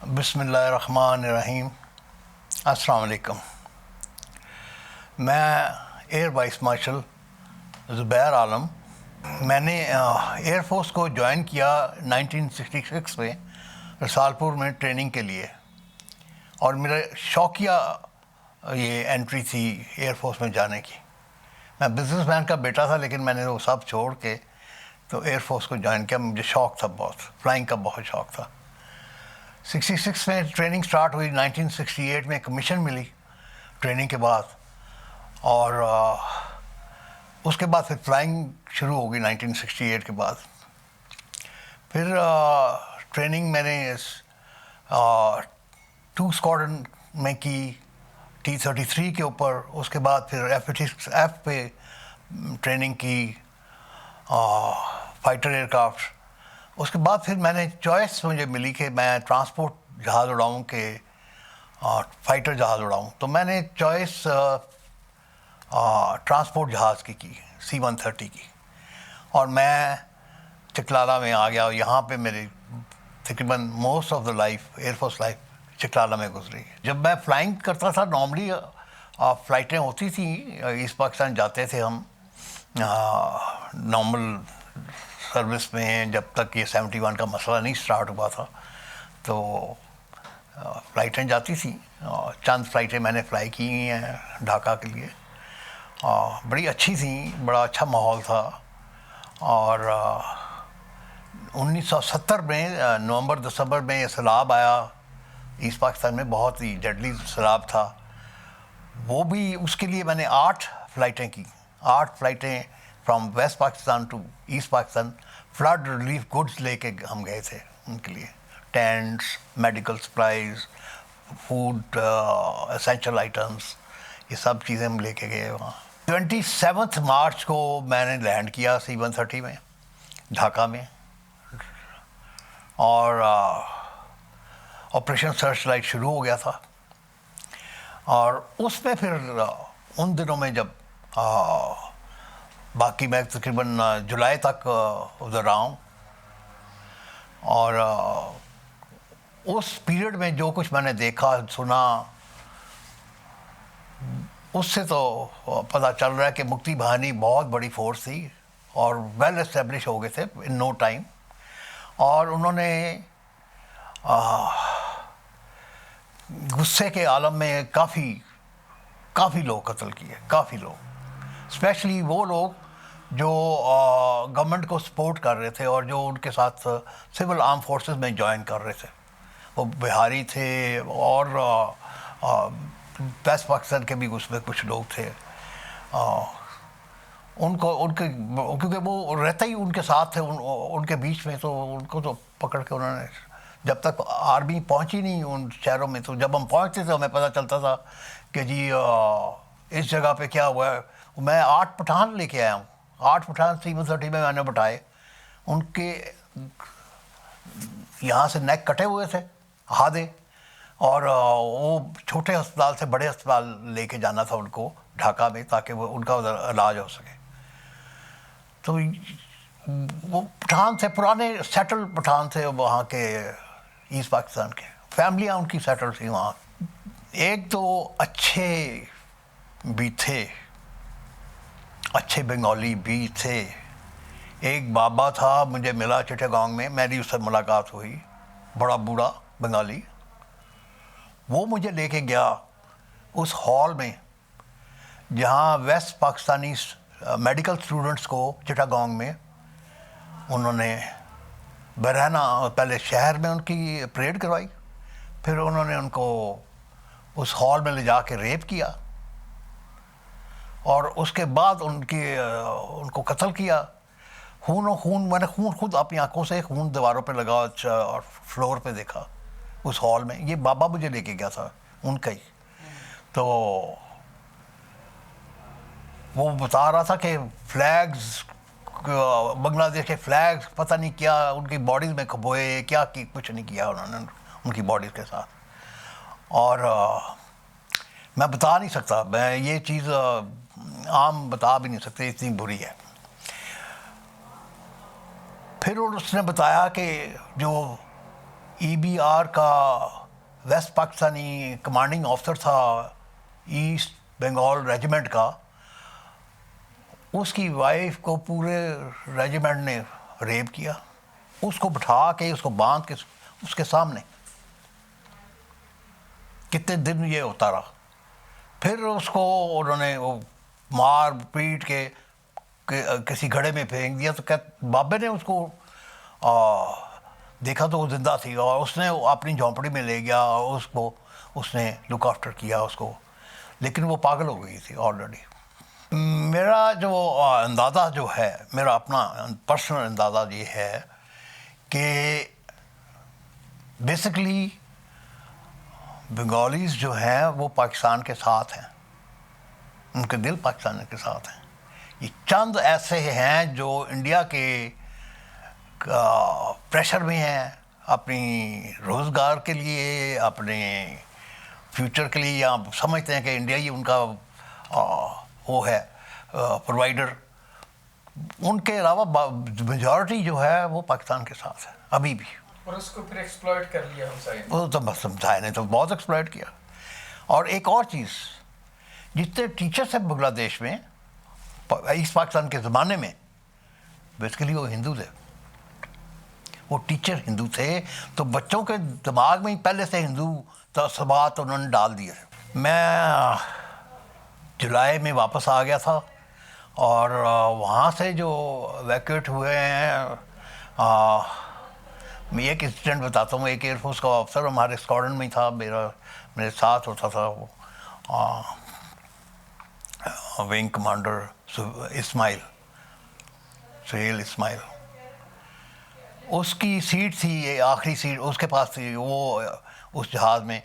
بسم اللہ الرحمن الرحیم. السلام علیکم. میں ایئر وائس مارشل زبیر عالم. میں نے ایئر فورس کو جوائن کیا 1966 میں رسالپور میں ٹریننگ کے لیے، اور میرا شوقیہ یہ انٹری تھی ایئر فورس میں جانے کی. میں بزنس مین کا بیٹا تھا، لیکن میں نے وہ سب چھوڑ کے تو ایئر فورس کو جوائن کیا. مجھے شوق تھا، بہت فلائنگ کا بہت شوق تھا. 66 میں ٹریننگ سٹارٹ ہوئی. 1968 میں کمیشن ملی ٹریننگ کے بعد، اور اس کے بعد پھر فلائنگ شروع ہو گئی 1968 کے بعد. پھر ٹریننگ میں نے 2 اسکواڈرن میں کی T-33 کے اوپر. اس کے بعد پھر F-86F پہ ٹریننگ کی، فائٹر ایئر کرافٹ. اس کے بعد پھر میں نے چوائس مجھے ملی کہ میں ٹرانسپورٹ جہاز اڑاؤں کہ فائٹر جہاز اڑاؤں. تو میں نے چوائس ٹرانسپورٹ جہاز کی C-130 کی، اور میں چکلالہ میں آ گیا. یہاں پہ میری تقریباً most of the life, air force life Chaklala میں گزری. جب میں فلائنگ کرتا تھا، نارملی فلائٹیں ہوتی تھیں، ایسٹ پاکستان جاتے تھے ہم نارمل سروس میں. جب تک یہ 71 کا مسئلہ نہیں سٹارٹ ہوا تھا تو فلائٹیں جاتی تھیں. چند فلائٹیں میں نے فلائی کی ہیں ڈھاکہ کے لیے، بڑی اچھی تھیں، بڑا اچھا ماحول تھا. اور 1970 میں نومبر دسمبر میں یہ سیلاب آیا ایسٹ پاکستان میں، بہت ہی ڈیڈلی سیلاب تھا. وہ بھی اس کے لیے میں نے 8 فلائٹیں کی. 8 فلائٹیں from west Pakistan to east Pakistan. Flood relief goods لے کے ہم گئے تھے ان کے لیے، tents, medical supplies, food, essential items, یہ سب چیزیں ہم لے کے گئے وہاں. 27 مارچ کو میں نے لینڈ کیا C-130 میں ڈھاکہ میں، اور آپریشن سرچ لائٹ شروع ہو گیا تھا. اور اس میں پھر ان دنوں میں جب باقی میں تقریباً جولائی تک ادھر رہا ہوں، اور اس پیریڈ میں جو کچھ میں نے دیکھا سنا، اس سے تو پتہ چل رہا ہے کہ مکتی بہانی بہت بڑی فورس تھی اور ویل اسٹیبلش ہو گئے تھے ان نو ٹائم. اور انہوں نے غصے کے عالم میں کافی لوگ قتل کیے، کافی لوگ، اسپیشلی وہ لوگ جو گورنمنٹ کو سپورٹ کر رہے تھے اور جو ان کے ساتھ سول آرم فورسز میں جوائن کر رہے تھے. وہ بہاری تھے، اور ویسٹ پاکستان کے بھی اس میں کچھ لوگ تھے. کیونکہ وہ رہتا ہی ان کے ساتھ تھے ان کے بیچ میں، تو ان کو تو پکڑ کے انہوں نے، جب تک آرمی پہنچی نہیں ان شہروں میں، تو جب ہم پہنچتے تھے ہمیں پتہ چلتا تھا کہ جی اس جگہ پہ کیا ہوا ہے. میں 8 پٹھان لے کے آیا ہوں. 8 پٹھان C-130 میں نے بٹھائے. ان کے یہاں سے نیک کٹے ہوئے تھے ہادھے، اور وہ چھوٹے ہسپتال سے بڑے ہسپتال لے کے جانا تھا ان کو ڈھاکہ میں، تاکہ وہ ان کا ادھر علاج ہو سکے. تو وہ پٹھان تھے، پرانے سیٹل پٹھان تھے وہاں کے، ایسٹ پاکستان کے. فیملیاں ان کی سیٹل تھیں وہاں. ایک تو اچھے بھی تھے، اچھے بنگالی بھی تھے. ایک بابا تھا، مجھے ملا چٹاگانگ میں، میری اس سے ملاقات ہوئی، بڑا بوڑھا بنگالی. وہ مجھے لے کے گیا اس ہال میں جہاں ویسٹ پاکستانی میڈیکل اسٹوڈنٹس کو چٹاگانگ میں انہوں نے برہنہ پہلے شہر میں ان کی پریڈ کروائی، پھر انہوں نے ان کو اس ہال میں لے جا کے ریپ کیا، اور اس کے بعد ان کو قتل کیا. خون و خون، میں نے خون خود اپنی آنکھوں سے خون دیواروں پہ لگا اور فلور پہ دیکھا اس ہال میں. یہ بابا مجھے لے کے گیا تھا ان کا ہی. تو وہ بتا رہا تھا کہ فلیگز، بنگلہ دیش کے فلیگز پتہ نہیں کیا ان کی باڈیز میں کھبوئے، کیا کچھ نہیں کیا انہوں نے ان کی باڈیز کے ساتھ. اور میں بتا نہیں سکتا، میں یہ چیز عام بتا بھی نہیں سکتے، اتنی بری ہے. پھر اس نے بتایا کہ جو EBR کا ویسٹ پاکستانی کمانڈنگ آفیسر تھا ایسٹ بنگال ریجیمنٹ کا، اس کی وائف کو پورے ریجیمنٹ نے ریپ کیا، اس کو بٹھا کے اس کو باندھ کے اس کے سامنے کتنے دن یہ ہوتا رہا. پھر اس کو انہوں نے وہ مار پیٹ کے کسی گھڑے میں پھینک دیا. تو بابے نے اس کو دیکھا تو وہ زندہ تھی، اور اس نے اپنی جھونپڑی میں لے گیا اور اس کو اس نے لک آفٹر کیا اس کو، لیکن وہ پاگل ہو گئی تھی آلریڈی. میرا جو اندازہ جو ہے، میرا اپنا پرسنل اندازہ یہ ہے کہ بیسکلی بنگالیز جو ہیں وہ پاکستان کے ساتھ ہیں، ان کے دل پاکستان کے ساتھ ہیں. یہ چند ایسے ہیں جو انڈیا کے پریشر میں ہیں اپنی روزگار کے لیے، اپنے فیوچر کے لیے، یا سمجھتے ہیں کہ انڈیا ہی ان کا وہ ہے پرووائڈر. ان کے علاوہ میجورٹی جو ہے وہ پاکستان کے ساتھ ہے ابھی بھی. اور اس کو پھر ایکسپلائٹ کر لیا ہمسائے نے. وہ تو بس ہمسائے نے تو بہت ایکسپلائٹ کیا. اور ایک اور چیز، جتنے ٹیچرس ہیں بنگلہ دیش میں ایسٹ پاکستان کے زمانے میں، بیسیکلی وہ ہندو تھے، وہ ٹیچر ہندو تھے، تو بچوں کے دماغ میں ہی پہلے سے ہندو تعصبات انہوں نے ڈال دیے. میں جولائی میں واپس آ گیا تھا، اور وہاں سے جو ویکیویٹ ہوئے ہیں، میں ایک انسیڈنٹ بتاتا ہوں. ایک ایئر فورس کا آفسر ہمارے اسکواڈرن میں تھا، میرے ساتھ ہوتا تھا، وہ ونگ کمانڈر اسماعیل، سہیل اسماعیل. اس کی سیٹ تھی، آخری سیٹ اس کے پاس تھی وہ اس جہاز میں.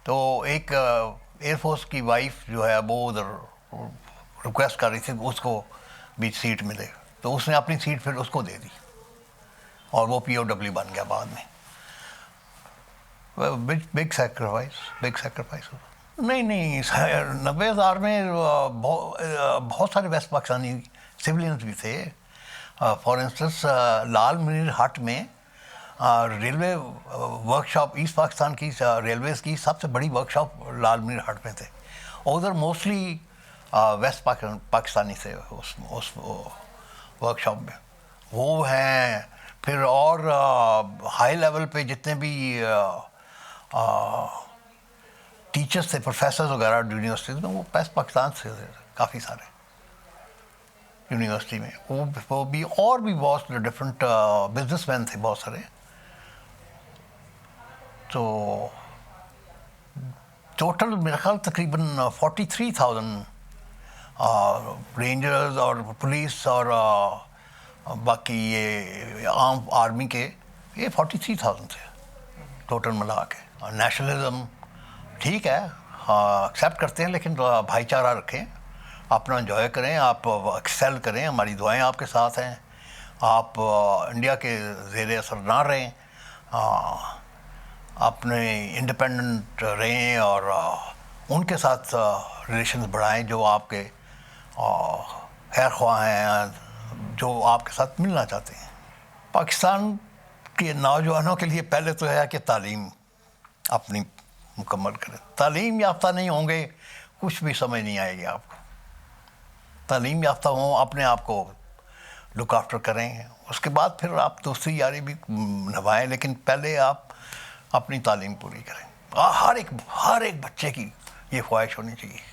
تو ایک ایئر فورس کی وائف جو ہے وہ ادھر ریکویسٹ کر رہی تھی اس کو بھی سیٹ ملے، تو اس نے اپنی سیٹ پھر اس کو دے دی، اور وہ POW بن گیا بعد میں. Big sacrifice. نہیں 90,000 میں بہت سارے ویسٹ پاکستانی سولینز بھی تھے. فار انسٹنس لال منیر ہٹ میں ریلوے ورکشاپ، ایسٹ پاکستان کی ریلویز کی سب سے بڑی ورکشاپ لال منیر ہٹ میں تھے. ادھر موسٹلی ویسٹ پاکستانی تھے اس ورکشاپ میں. وہ ہیں. پھر اور ہائی لیول پہ جتنے بھی ٹیچرس تھے، پروفیسرز وغیرہ یونیورسٹیز میں، وہ ویسٹ پاکستان سے تھے کافی سارے یونیورسٹی میں. وہ بھی اور بھی بہت ڈفرینٹ بزنس مین تھے بہت سارے. تو ٹوٹل میرا خیال تقریباً 43,000 رینجرز اور پولیس اور باقی یہ عام آرمی کے، یہ 43,000 تھے ٹوٹل ملا کے. اور نیشنلزم ٹھیک ہے، ایکسیپٹ کرتے ہیں، لیکن بھائی چارہ رکھیں، اپنا انجوائے کریں، آپ ایکسیل کریں، ہماری دعائیں آپ کے ساتھ ہیں. آپ انڈیا کے زیر اثر نہ رہیں، اپنے انڈیپینڈنٹ رہیں، اور ان کے ساتھ ریلیشنز بڑھائیں جو آپ کے خیر خواہ ہیں، جو آپ کے ساتھ ملنا چاہتے ہیں. پاکستان کے نوجوانوں کے لیے پہلے تو ہے کہ تعلیم اپنی مکمل کریں. تعلیم یافتہ نہیں ہوں گے کچھ بھی سمجھ نہیں آئے گی آپ کو. تعلیم یافتہ ہوں، اپنے آپ کو لک آفٹر کریں، اس کے بعد پھر آپ دوسری یاری بھی نبھائیں، لیکن پہلے آپ اپنی تعلیم پوری کریں. ہر ایک بچے کی یہ خواہش ہونی چاہیے.